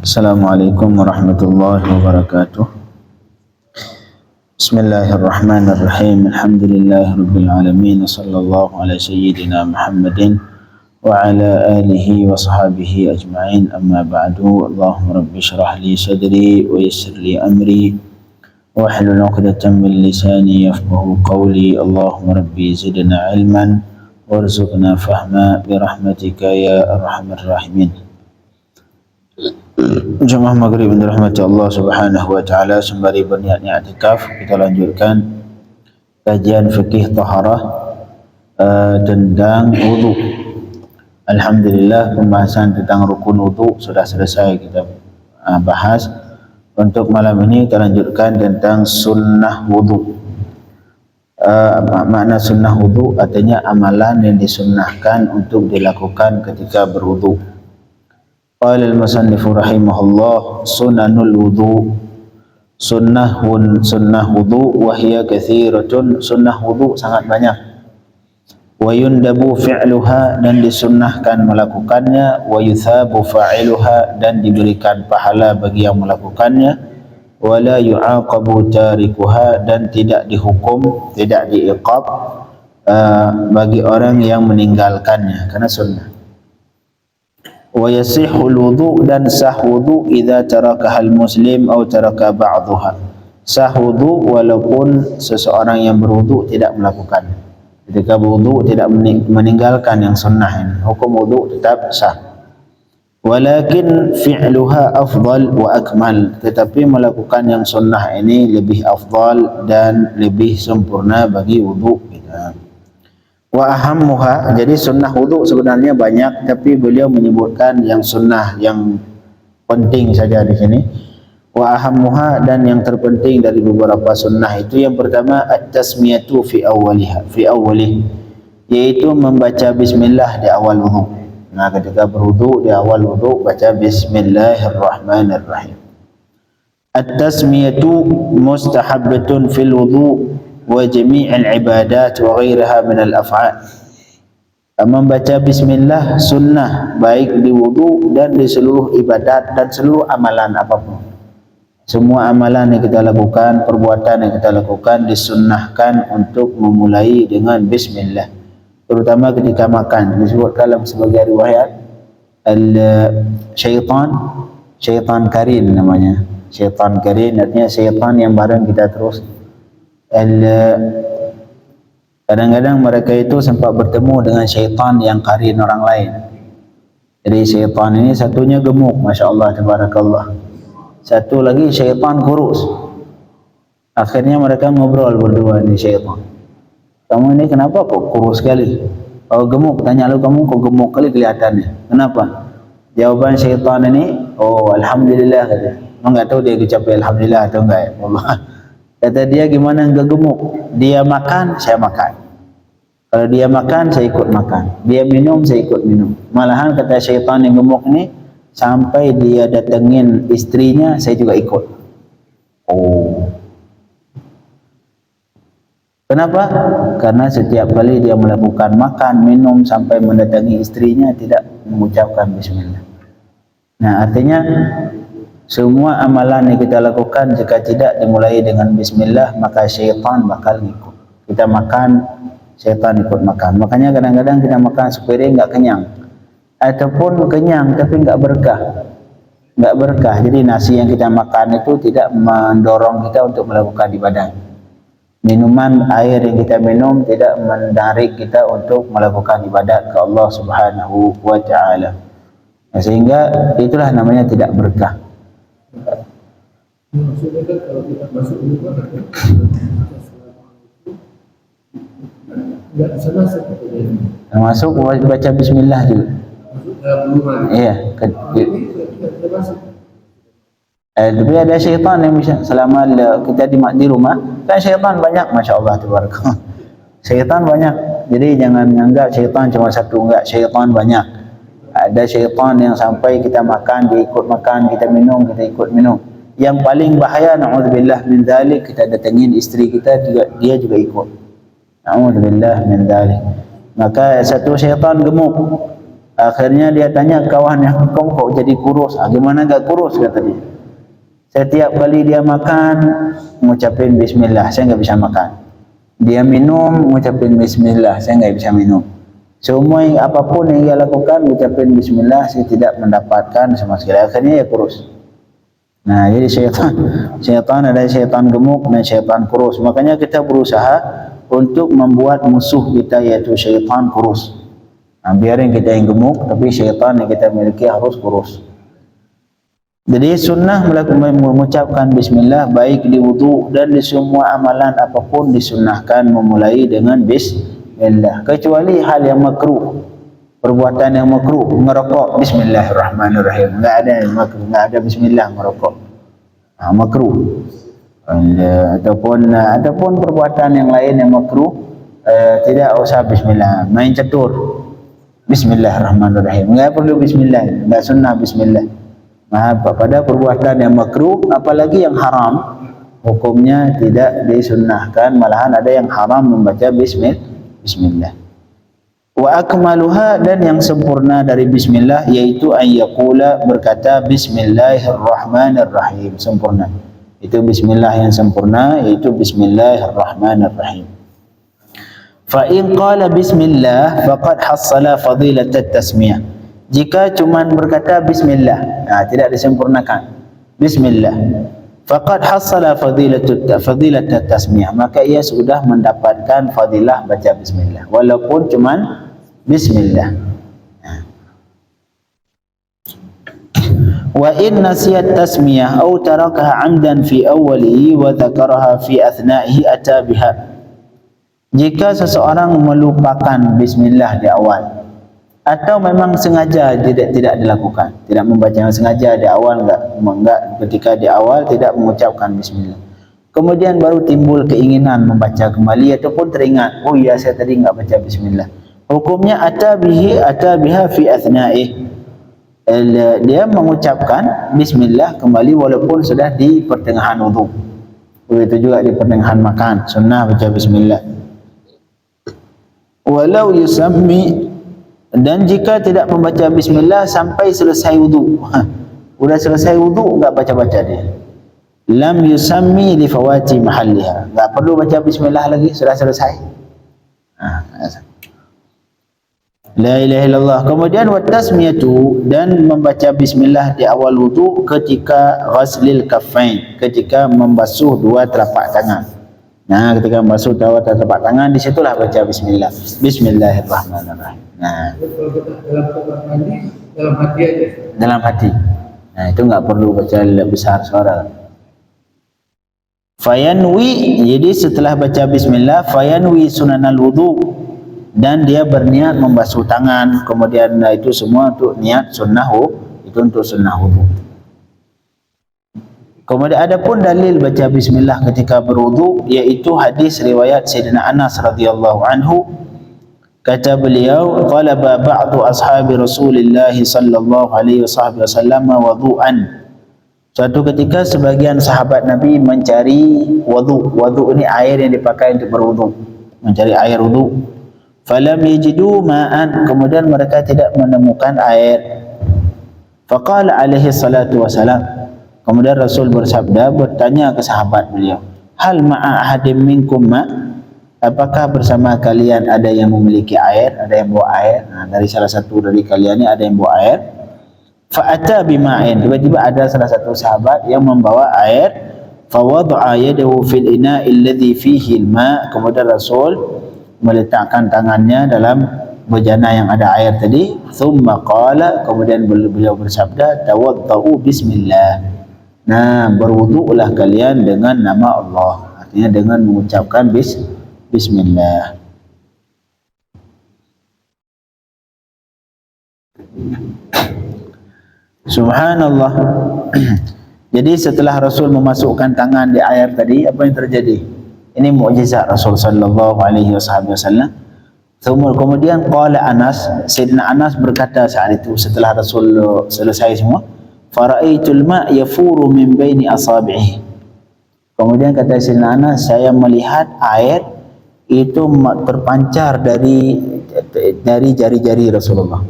Assalamualaikum warahmatullahi wabarakatuh. Bismillahirrahmanirrahim. Alhamdulillahirabbil alamin. Sallallahu ala sayyidina Muhammadin wa ala alihi wa sahbihi ajma'in. Amma ba'du. Allahumma rabbi shrah li sadri wa yassir li amri wa hlul 'uqdatam min lisani yafqahu qawli. Allahumma rabbi zidna ilman warzuqna fahma bi rahmatika ya arhamar rahimin. Jemaah maghrib yang dirahmati Allah subhanahu wa ta'ala, sembari berniat-niat i'tikaf, kita lanjutkan kajian fikih taharah tentang wudu. Alhamdulillah, pembahasan tentang rukun wudu sudah selesai kita bahas. Untuk malam ini kita lanjutkan tentang sunnah wudu. Makna sunnah wudu artinya amalan yang disunnahkan untuk dilakukan ketika berwudu. Qala al-musannif rahimahullah, sunanul wudu, sunnah wudu wa hiya katsiratun, sunnah wudu sangat banyak. Wa yundabu fi'luha, dan disunnahkan melakukannya. Wa yuthabu fa'iluha, dan diberikan pahala bagi yang melakukannya. Wa la yu'aqabu tarikuha, dan tidak dihukum, tidak diiqab bagi orang yang meninggalkannya karena sunnah. Wa yasihul wudu, dan sah wudu idza tarakahal muslim atau taraka ba'dhuha. Sah wudu walaupun seseorang yang berwudu tidak melakukan. Ketika berwudu tidak meninggalkan yang sunnah ini, hukum wudu tetap sah. Walakin fi'luha afdal wa akmal, tetapi melakukan yang sunnah ini lebih afdal dan lebih sempurna bagi wudu kita. Wa ahammuha, jadi sunnah wudu sebenarnya banyak, tapi beliau menyebutkan yang sunnah yang penting saja di sini. Wa ahammuha, dan yang terpenting dari beberapa sunnah itu, yang pertama at-tasmiyatu fi awwalih, yaitu membaca bismillah di awal wudu. Nah, ketika berwudu di awal wudu baca bismillahirrahmanirrahim. At-tasmiyatu mustahabbatun fil wudu wa jami'il ibadat wa ghairaha min al-af'al. Membaca bismillah sunnah baik di wudu dan di seluruh ibadat dan seluruh amalan apapun. Semua amalan yang kita lakukan, perbuatan yang kita lakukan disunnahkan untuk memulai dengan bismillah. Terutama ketika makan. Disebutkan dalam sebagai riwayat syaitan karin namanya. Syaitan karin artinya syaitan yang bareng kita terus. Kadang-kadang mereka itu sempat bertemu dengan syaitan yang karin orang lain. Jadi syaitan ini satunya gemuk, Masya Allah, tabarakallah. Satu lagi syaitan kurus. Akhirnya mereka ngobrol berdua ini syaitan. Kamu ini kenapa kok kurus sekali? Kalau gemuk, tanya lu, kamu kok gemuk kali kelihatannya. Kenapa? Jawaban syaitan ini, oh alhamdulillah katanya. Enggak tahu dia ucapin alhamdulillah atau enggak ya. Allah. Kata dia, gimana enggak gemuk? Dia makan, saya makan. Kalau dia makan, saya ikut makan. Dia minum, saya ikut minum. Malahan kata syaitan yang gemuk ini, sampai dia datengin istrinya, saya juga ikut. Oh. Kenapa? Karena setiap kali dia melakukan makan, minum, sampai mendatangi istrinya, tidak mengucapkan bismillah. Nah, artinya semua amalan yang kita lakukan jika tidak dimulai dengan bismillah, maka syaitan bakal ngikut. Kita makan, syaitan ikut makan. Makanya kadang-kadang kita makan sepiring enggak kenyang, ataupun kenyang tapi enggak berkah. Enggak berkah. Jadi nasi yang kita makan itu tidak mendorong kita untuk melakukan ibadah. Minuman, air yang kita minum tidak menarik kita untuk melakukan ibadat ke Allah Subhanahu wa ta'ala. Sehingga itulah namanya tidak berkah. Maksudnya kan kalau kita masuk dulu kan enggak selesai masuk baca bismillah juga. Iya, tapi ada syaitan yang bisa selama kita di rumah, kan syaitan banyak, Masya Allah, tabarakallah. Syaitan banyak, jadi jangan anggap syaitan cuma satu, enggak, syaitan banyak. Ada syaitan yang sampai kita makan, dia ikut makan, kita minum, kita ikut minum. Yang paling bahaya, na'udzubillah min dzalik, kita datengin istri kita, dia juga ikut. Na'udzubillah min dzalik. Maka satu syaitan gemuk, Akhirnya dia tanya kawannya, kau kok jadi kurus? Gimana enggak kurus, kata dia. Setiap kali dia makan mengucapin bismillah, saya enggak bisa makan. Dia minum mengucapin bismillah, saya enggak bisa minum. Semua yang apapun yang dia lakukan mengucapin bismillah, saya tidak mendapatkan sama sekali. Akhirnya ya kurus. Nah, jadi syaitan ada syaitan gemuk dan syaitan kurus. Makanya kita berusaha untuk membuat musuh kita yaitu syaitan kurus. Nah, biarin kita yang gemuk, tapi syaitan yang kita miliki harus kurus. Jadi sunnah mengucapkan bismillah baik di wudu dan di semua amalan apapun disunnahkan memulai dengan bismillah. Kecuali hal yang makruh, perbuatan yang makruh, merokok, bismillahirrahmanirrahim. Enggak ada yang makruh, enggak ada bismillah merokok. Makruh. Ataupun perbuatan yang lain yang makruh, tidak usah bismillah. Main catur, bismillahirrahmanirrahim. Enggak perlu bismillah, enggak sunnah bismillah. Pada perbuatan yang makruh, apalagi yang haram, hukumnya tidak disunnahkan, malahan ada yang haram membaca bismillah. Wa akmaluha, dan yang sempurna dari bismillah yaitu ayyaqula, berkata bismillahirrahmanirrahim, sempurna. Itu bismillah yang sempurna, yaitu bismillahirrahmanirrahim. Fa in qala bismillah faqad hassala fadilat at-tasmiyah. Jika cuman berkata bismillah, tidak disempurnakan bismillah, faqad hassala fadilat at-tasmiyah, maka ia sudah mendapatkan fadilah baca bismillah walaupun cuman bismillah. Wa in nasiyat tasmiyah aw tarakaha 'amdan fi awwalihi wa dzakaraha fi athna'ihi ata biha. Jika seseorang melupakan bismillah di awal atau memang sengaja tidak dilakukan, tidak membaca, sengaja di awal enggak ketika di awal tidak mengucapkan bismillah, kemudian baru timbul keinginan membaca kembali ataupun teringat, oh iya saya tadi enggak baca bismillah, hukumnya ata biha fi athna'ih, dia mengucapkan bismillah kembali walaupun sudah di pertengahan wudu. Begitu juga di pertengahan makan, sunnah baca bismillah. Walau yusammi, dan jika tidak membaca bismillah sampai selesai wudu, sudah selesai wudu enggak baca-baca dia, lam yusammi li fawati mahalliha, enggak perlu baca bismillah lagi, sudah selesai. La ilaha illallah. Kemudian wa tasmiyatu, dan membaca bismillah di awal wudu ketika ghaslil kaffain, ketika membasuh dua telapak tangan. Nah, ketika membasuh dua telapak tangan, disitulah baca bismillah, bismillahirrahmanirrahim. Nah, kalau kita dalam tempat mandi, dalam hati aja. Dalam hati. Nah, itu enggak perlu baca besar suara. Fayanwi, jadi setelah baca bismillah, fayanwi sunanal wudu, dan dia berniat membasuh tangan, kemudian itu semua untuk niat sunnah, itu untuk sunnah wudu. Kemudian ada pun dalil baca bismillah ketika berwudu, yaitu hadis riwayat Sayyidina Anas radhiyallahu anhu. Kata beliau, talaba ba'du ashabi Rasulillah sallallahu alaihi wasallam wudu'an. Suatu ketika sebagian sahabat Nabi mencari wudu. Wudu ini air yang dipakai untuk berwudu, mencari air wudu. Falam yajidu ma'an, kemudian mereka tidak menemukan air. Faqala alaihi salatu wasalam, kemudian Rasul bersabda, bertanya ke sahabat beliau, hal ma'a ahadim minkum ma', apakah bersama kalian ada yang memiliki air, ada yang bawa air? Nah, dari salah satu dari kalian ini ada yang bawa air. Fa'ata bima'in, tiba-tiba ada salah satu sahabat yang membawa air. Fawad'a yadahu fil ina'i alladhi fihi al-ma', kemudian Rasul meletakkan tangannya dalam bejana yang ada air tadi. Thumma qala, kemudian beliau bersabda, tawaddau bismillah. Nah, berwudu'lah kalian dengan nama Allah, artinya dengan mengucapkan bismillah. Subhanallah. Jadi setelah Rasul memasukkan tangan di air tadi, apa yang terjadi? Ini mukjizat Rasul sallallahu alaihi wasallam. Kemudian qala Anas, Sayyidina Anas berkata saat itu setelah Rasul selesai semua, faraitul ma' yafuru min baini asabi'i. Kemudian kata Sayyidina Anas, saya melihat air itu terpancar dari jari-jari Rasulullah.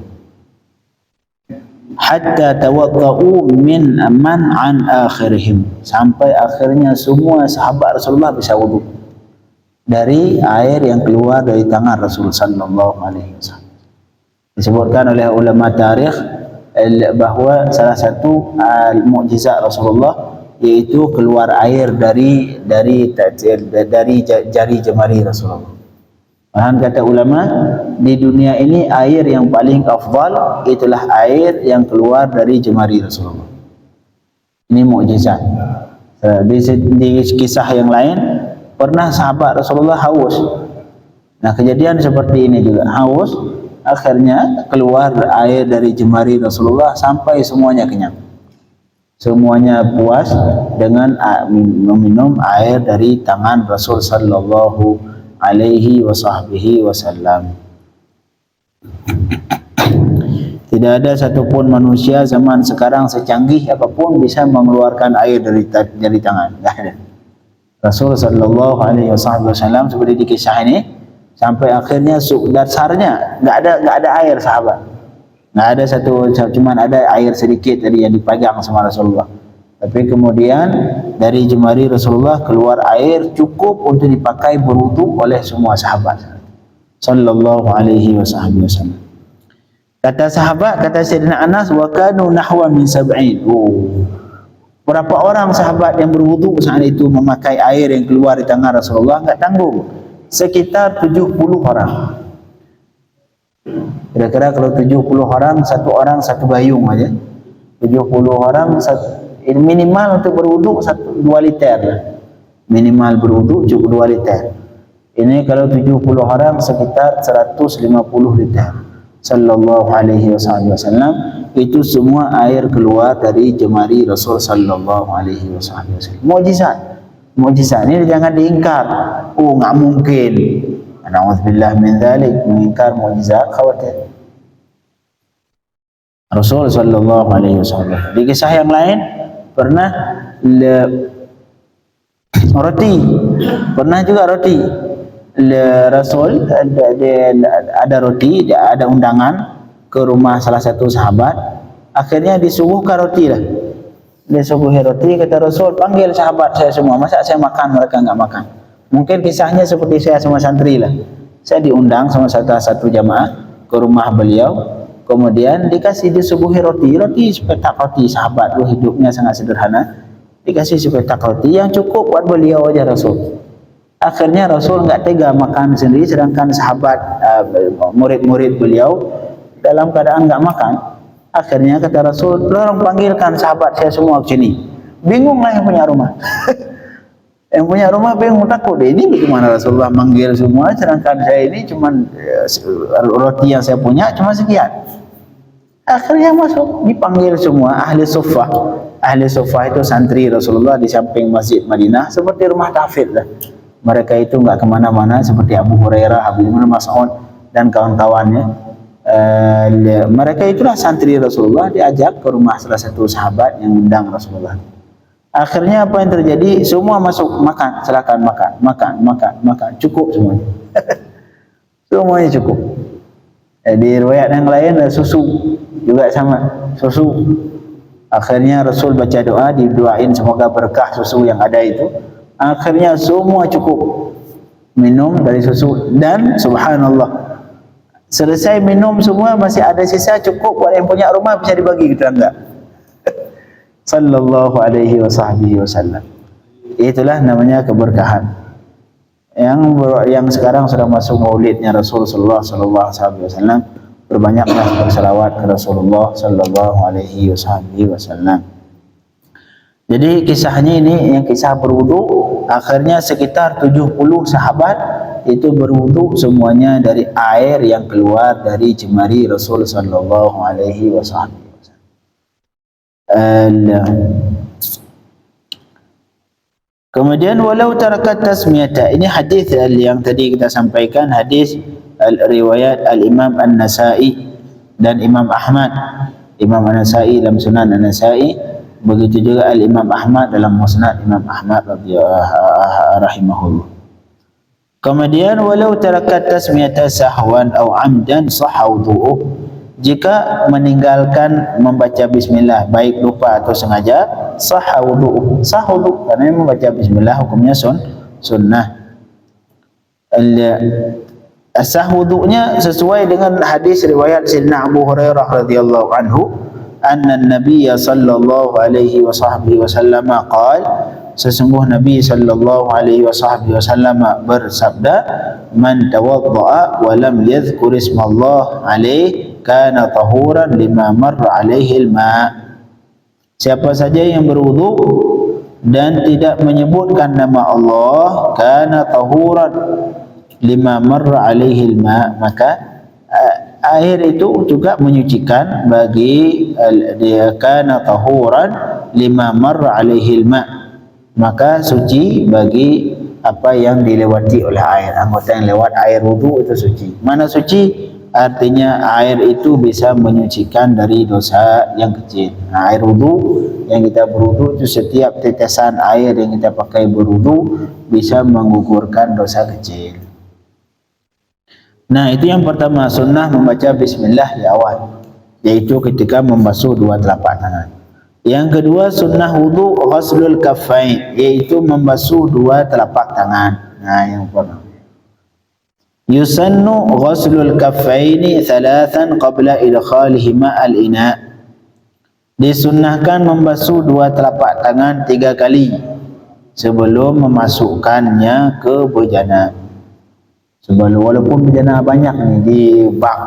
hatta tawaddau min man an akhirihim, sampai akhirnya semua sahabat Rasulullah bisa wudu dari air yang keluar dari tangan Rasul sallallahu alaihi wasallam. Disebutkan oleh ulama tarikh bahawa salah satu mukjizat Rasulullah yaitu keluar air dari jari jemari Rasulullah. Bahan kata ulama, di dunia ini air yang paling afdal itulah air yang keluar dari jemari Rasulullah. Ini mukjizat. Di kisah yang lain, pernah sahabat Rasulullah haus. Nah, kejadian seperti ini juga, haus, akhirnya keluar air dari jemari Rasulullah sampai semuanya kenyang. Semuanya puas dengan meminum air dari tangan Rasul sallallahu alaihi wasallam. Tidak ada satupun manusia zaman sekarang secanggih apapun bisa mengeluarkan air dari tangan. Tidak ada. Rasul sallallahu alaihi wasallam seperti di kisah ini sampai akhirnya dasarnya enggak ada air sahabat. Enggak ada cuman ada air sedikit dari yang dipegang sama Rasulullah. Tapi kemudian dari jemari Rasulullah keluar air cukup untuk dipakai berwudu oleh semua sahabat sallallahu alaihi wasallam. Kata sahabat, kata Sayyidina Anas, wa kanu nahwa min sab'in. Berapa orang sahabat yang berwudu saat itu memakai air yang keluar di tangan Rasulullah? Enggak tanggung. Sekitar 70 orang. Kira-kira kalau 70 orang, satu orang satu gayung aja. 70 orang minimal untuk berwudu 2 liter lah. Minimal berwudu cukup 2 liter. Ini kalau 70 orang sekitar 150 liter. Sallallahu alaihi wasallam. Itu semua air keluar dari jemari Rasul sallallahu alaihi wasallam. Mukjizat. Mukjizat ini jangan diingkar. Oh, enggak mungkin. Na'udzubillah min dzalik, mengingkar mukjizat khawatir. Rasul sallallahu alaihi wasallam. Di kisah yang lain pernah roti, pernah juga roti. Rasul ada roti, ada undangan ke rumah salah satu sahabat, akhirnya disuguhkan roti lah. Dia suguhi roti, kata Rasul, panggil sahabat saya semua, masa saya makan mereka enggak makan. Mungkin kisahnya seperti saya sama santri lah. Saya diundang sama satu jamaah ke rumah beliau. Kemudian disuguhi roti sepetak roti, sahabat lu hidupnya sangat sederhana, dikasih sepetak roti yang cukup buat beliau aja Rasul. Akhirnya Rasul enggak tega makan sendiri, sedangkan sahabat murid-murid beliau dalam keadaan enggak makan. Akhirnya kata Rasul, tolong panggilkan sahabat saya semua ke sini. Bingunglah yang punya rumah. Yang punya rumah bingung, takut deh, ini bagaimana Rasulullah manggil semua, sedangkan saya ini cuman roti yang saya punya cuma sekian. Akhirnya masuk, dipanggil semua ahli suffah. Ahli suffah itu santri Rasulullah di samping Masjid Madinah, seperti rumah tahfidz lah. Mereka itu enggak kemana-mana seperti Abu Hurairah, Abu Mas'ud dan kawan-kawannya. Mereka itulah santri Rasulullah, diajak ke rumah salah satu sahabat yang undang Rasulullah. Akhirnya apa yang terjadi? Semua masuk, makan, silakan makan, cukup semuanya. Semuanya cukup. Di riwayat yang lain susu juga sama, susu. Akhirnya Rasul baca doa, didoain semoga berkah susu yang ada itu. Akhirnya semua cukup minum dari susu, dan subhanallah, selesai minum semua masih ada sisa, cukup buat yang punya rumah bisa dibagi ke tetangga. Sallallahu alaihi wasallam. Itulah namanya keberkahan. Yang sekarang sudah masuk maulidnya Rasulullah sallallahu alaihi wasallam, berbanyaklah berselawat ke Rasulullah sallallahu alaihi wasallam. Jadi kisahnya ini yang kisah berwudu, akhirnya sekitar 70 sahabat itu berwudu semuanya dari air yang keluar dari jemari Rasul sallallahu alaihi wasallam. Kemudian walau tarakat tasmiyata, ini hadis yang tadi kita sampaikan, hadis riwayat al-Imam An-Nasa'i dan Imam Ahmad. Imam An-Nasa'i dalam Sunan An-Nasa'i, begitu juga al-Imam Ahmad dalam Musnad Imam Ahmad rahimahullah. Kemudian walau tarakat tasmiyata sahwan aw amdan sahha wudu'uh, Jika meninggalkan membaca bismillah baik lupa atau sengaja, sah wudu. Sah wudu karena membaca bismillah hukumnya sunnah. Sah wudunya sesuai dengan hadis riwayat Sayyidina Abu Hurairah radhiyallahu anhu, anna an-nabiy sallallahu alaihi wasallam qala, sesungguh Nabi sallallahu alaihi wasallam bersabda, man tawaddaa wa lam yadhkur ismallah alaihi kana tahuran lima marra alaihi al-ma. Siapa saja yang berwudu dan tidak menyebutkan nama Allah, kana tahuran lima marra alaihi al-ma, maka air itu juga menyucikan bagi dia, kana tahuran lima marra alaihi al-ma, maka suci bagi apa yang dilewati oleh air. Anggota yang lewat air wudu itu suci. Mana suci? Artinya air itu bisa menyucikan dari dosa yang kecil. Nah, air wudu yang kita berwudu itu, setiap tetesan air yang kita pakai berwudu bisa menggugurkan dosa kecil. Nah, itu yang pertama, sunnah membaca bismillah di awal, yaitu ketika membasuh dua telapak tangan. Yang kedua, sunnah wudu ghuslul kaffain, yaitu membasuh dua telapak tangan. Nah, yang pertama, yusannu ghuslul kaffaini thalathan qabla idkhalihima al-ina. Disunnahkan membasuh dua telapak tangan 3 kali sebelum memasukkannya ke bejana. Sebelum, walaupun bejana banyak nih di bak,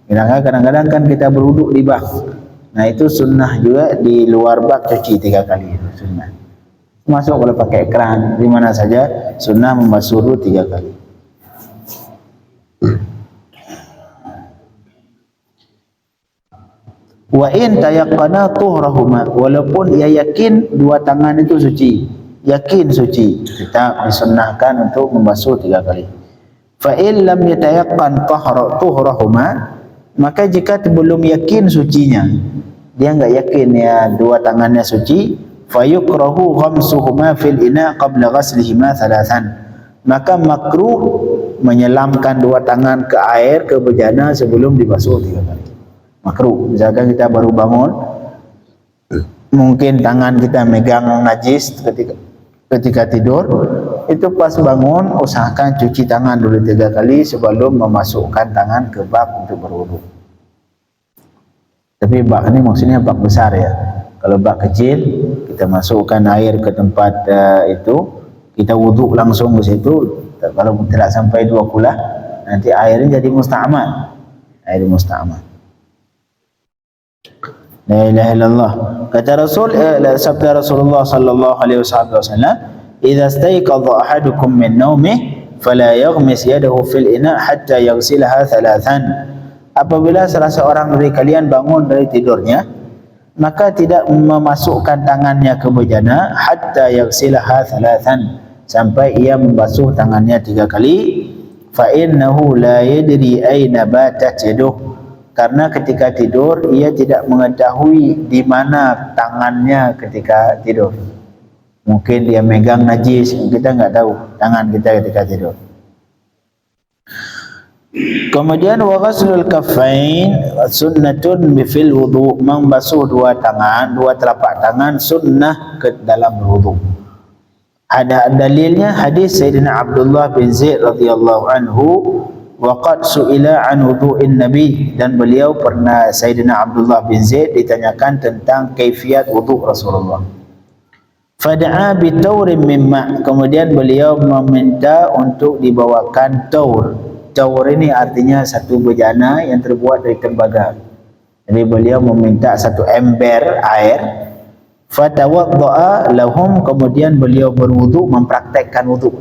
kadang-kadang kan kita berwuduk di bak. Nah, itu sunnah juga di luar bak cuci 3 kali, itu sunnah. Masuk kalau pakai keran di mana saja, sunnah membasuh 3 kali. Wa in tayaqqana tuhrahuma, walaupun ia yakin dua tangan itu suci, yakin suci, kita disunnahkan untuk membasuh 3 kali. Fa in lam yatayaqqan tuhrahuma, maka jika belum yakin sucinya, dia enggak yakin ya dua tangannya suci, fayukrahu ghamsuhuma fil ina qabla ghaslihima thalathan, maka makruh menyelamkan dua tangan ke air, ke bejana sebelum dibasuh 3 kali. Makruh. Misalkan kita baru bangun, mungkin tangan kita megang najis ketika tidur, itu pas bangun usahakan cuci tangan dulu 3 kali sebelum memasukkan tangan ke bak untuk berwudu. Tapi bak ini maksudnya bak besar ya. Kalau bak kecil, kita masukkan air ke tempat itu, kita wudu langsung ke situ. Kalau tidak sampai 2 kulah, nanti airnya jadi musta'mal. Air musta'mal. La ilaha illallah. Kata Rasul, sabda Rasulullah sallallahu alaihi wasallam, "Idza staiqadha ahadukum min nawmihi fala yaghmis yadahu fil ina hatta yaghsilaha thalathan." Apabila salah seorang dari kalian bangun dari tidurnya, maka tidak memasukkan tangannya ke bejana hatta yaghsilaha thalathan, sampai ia membasuh tangannya 3 kali. Fa innahu la yadri aina batat yaduhu, karena ketika tidur ia tidak mengetahui di mana tangannya ketika tidur. Mungkin dia megang najis, kita enggak tahu tangan kita ketika tidur. Kemudian wa ghuslul kaffain sunnatun fil wudu, membasuh dua tangan, dua telapak tangan sunnah ke dalam berwudu. Ada dalilnya hadis Sayyidina Abdullah bin Zaid radhiyallahu anhu, waqad su'ila an wudu'in nabi, dan beliau pernah, Sayyidina Abdullah bin Zaid ditanyakan tentang kaifiat wudu Rasulullah. Fada'a bitaurin mimma, kemudian beliau meminta untuk dibawakan taur. Taur ini artinya satu bejana yang terbuat dari tembaga. Jadi beliau meminta satu ember air. Fatawadda'a lahum, kemudian beliau berwudu, mempraktekkan wudu.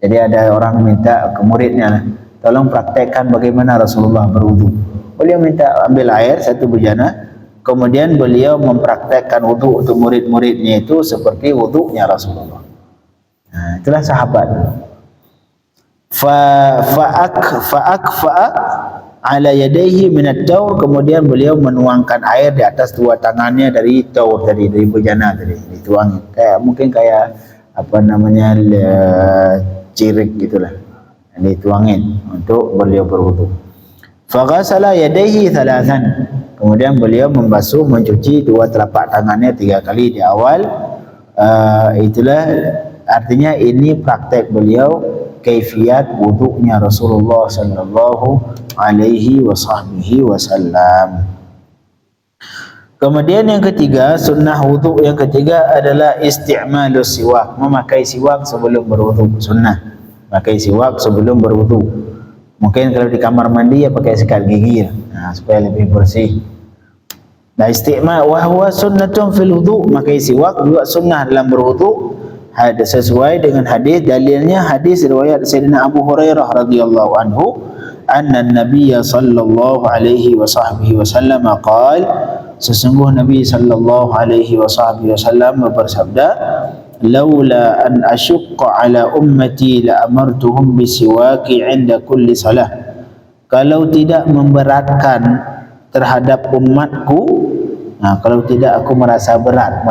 Jadi ada orang minta ke muridnya, tolong praktekkan bagaimana Rasulullah berwudu. Beliau minta ambil air satu bejana, kemudian beliau mempraktekkan wudu untuk murid-muridnya itu seperti wudunya Rasulullah. Nah, itulah sahabat. Fa'akfa'a ala yadayhi minat taur, kemudian beliau menuangkan air di atas dua tangannya dari taur tadi, dari bejana tadi, dituang kayak mungkin kayak apa namanya cirik gitulah, dituangin untuk beliau berwudu. Faghasala yadayhi thalathan. Kemudian beliau membasuh, mencuci dua telapak tangannya 3 kali di awal. Itulah artinya ini praktek beliau, kaifiat wudu'nya Rasulullah sallallahu alaihi wasallam. Kemudian yang ketiga, sunnah wudu yang ketiga adalah isti'malus siwak, memakai siwak sebelum berwudu. Sunnah pakai siwak sebelum berwudu. Mungkin kalau di kamar mandi ya pakai sikat gigi ya, supaya lebih bersih. Nah, isti'mal wa huwa sunnatun fil wudu, memakai siwak juga sunnah dalam berwudu. Ada sesuai dengan hadis, dalilnya hadis riwayat Sayyidina Abu Hurairah radhiyallahu anhu, anna an-nabiy sallallahu alaihi wasallam qala, sesungguh Nabi sallallahu alaihi wasallam bersabda, laula an asyqa ala ummati la amartuhum bisiwaki 'inda kulli salah. Kalau tidak memberatkan terhadap umatku, kalau tidak aku merasa berat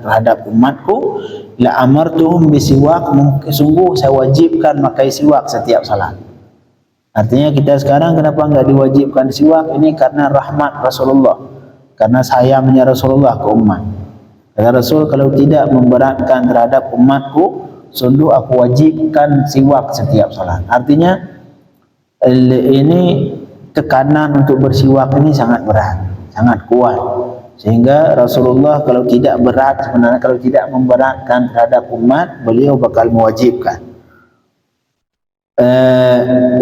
terhadap umatku, la amartuhum bisiwak, sungguh saya wajibkan pakai siwak setiap salat. Artinya kita sekarang kenapa enggak diwajibkan siwak? Ini karena rahmat Rasulullah, karena sayangnya Rasulullah ke umat. Kata Rasul, kalau tidak memberatkan terhadap umatku, sungguh aku wajibkan siwak setiap salat. Artinya ini tekanan untuk bersiwak ini sangat berat, sangat kuat, sehingga Rasulullah kalau tidak berat, sebenarnya kalau tidak memberatkan terhadap umat, beliau bakal mewajibkan.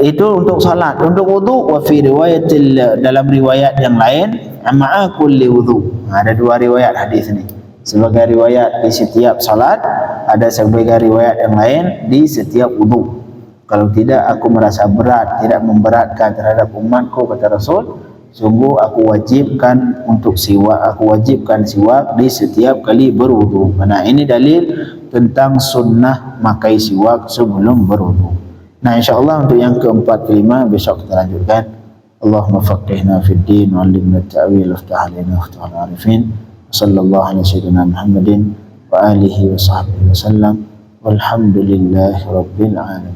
Itu untuk salat. Untuk wudu, wa fi riwayatil, dalam riwayat yang lain, ma'a kulli wudu. Ada dua riwayat hadis ini. Sebagai riwayat di setiap salat, ada sebagai riwayat yang lain di setiap wudu. Kalau tidak aku merasa berat, tidak memberatkan terhadap umatku, kata Rasul, sungguh aku wajibkan untuk siwak, aku wajibkan siwak di setiap kali berwudu. Nah, ini dalil tentang sunnah makai siwak sebelum berwudu. Nah, insyaallah untuk yang keempat kelima besok kita lanjutkan. Allahumma faqihna fid din wa 'allimna at-ta'wil waftah 'alaina waftah al-'arifin. Sallallahu alaihi sayyidina Muhammadin wa alihi wa sahbihi wasallam. Walhamdulillahi rabbil alamin.